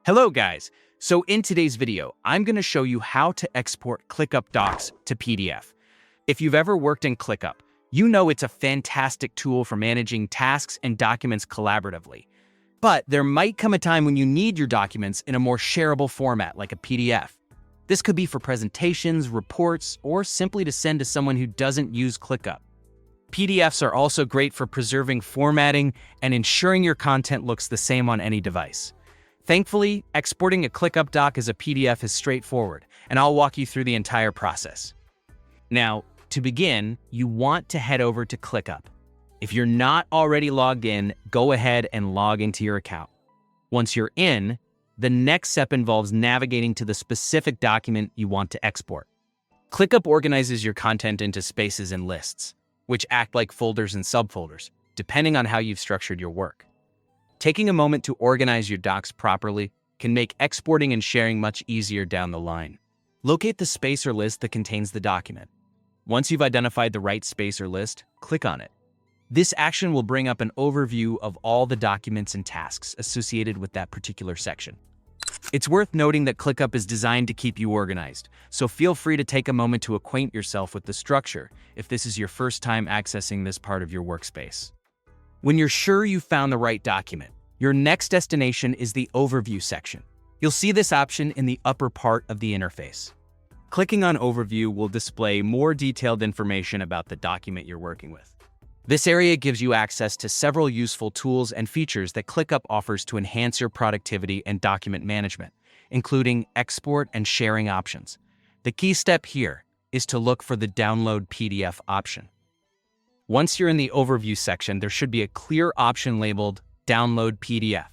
Hello guys! So in today's video, I'm going to show you how to export ClickUp docs to PDF. If you've ever worked in ClickUp, you know it's a fantastic tool for managing tasks and documents collaboratively. But there might come a time when you need your documents in a more shareable format like a PDF. This could be for presentations, reports, or simply to send to someone who doesn't use ClickUp. PDFs are also great for preserving formatting and ensuring your content looks the same on any device. Thankfully, exporting a ClickUp doc as a PDF is straightforward, and I'll walk you through the entire process. Now, to begin, you want to head over to ClickUp. If you're not already logged in, go ahead and log into your account. Once you're in, the next step involves navigating to the specific document you want to export. ClickUp organizes your content into spaces and lists, which act like folders and subfolders, depending on how you've structured your work. Taking a moment to organize your docs properly can make exporting and sharing much easier down the line. Locate the space or list that contains the document. Once you've identified the right space or list, click on it. This action will bring up an overview of all the documents and tasks associated with that particular section. It's worth noting that ClickUp is designed to keep you organized, so feel free to take a moment to acquaint yourself with the structure if this is your first time accessing this part of your workspace. When you're sure you've found the right document, your next destination is the Overview section. You'll see this option in the upper part of the interface. Clicking on Overview will display more detailed information about the document you're working with. This area gives you access to several useful tools and features that ClickUp offers to enhance your productivity and document management, including export and sharing options. The key step here is to look for the Download PDF option. Once you're in the Overview section, there should be a clear option labeled Download PDF.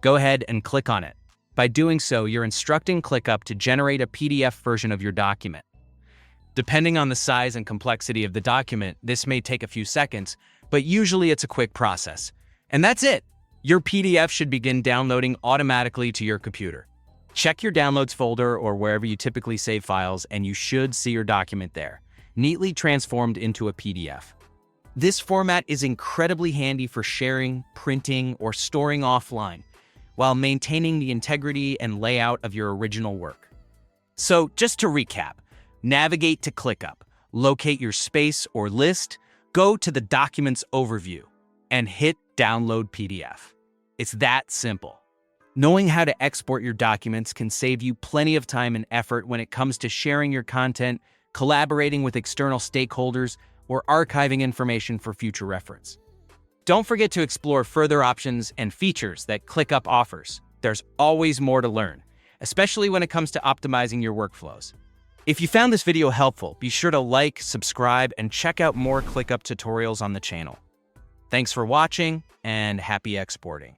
Go ahead and click on it. By doing so, you're instructing ClickUp to generate a PDF version of your document. Depending on the size and complexity of the document, this may take a few seconds, but usually it's a quick process. And that's it! Your PDF should begin downloading automatically to your computer. Check your Downloads folder or wherever you typically save files, and you should see your document there, neatly transformed into a PDF. This format is incredibly handy for sharing, printing, or storing offline, while maintaining the integrity and layout of your original work. So, just to recap, navigate to ClickUp, locate your space or list, go to the Documents Overview, and hit Download PDF. It's that simple. Knowing how to export your documents can save you plenty of time and effort when it comes to sharing your content, collaborating with external stakeholders, or archiving information for future reference. Don't forget to explore further options and features that ClickUp offers. There's always more to learn, especially when it comes to optimizing your workflows. If you found this video helpful, be sure to like, subscribe, and check out more ClickUp tutorials on the channel. Thanks for watching, and happy exporting.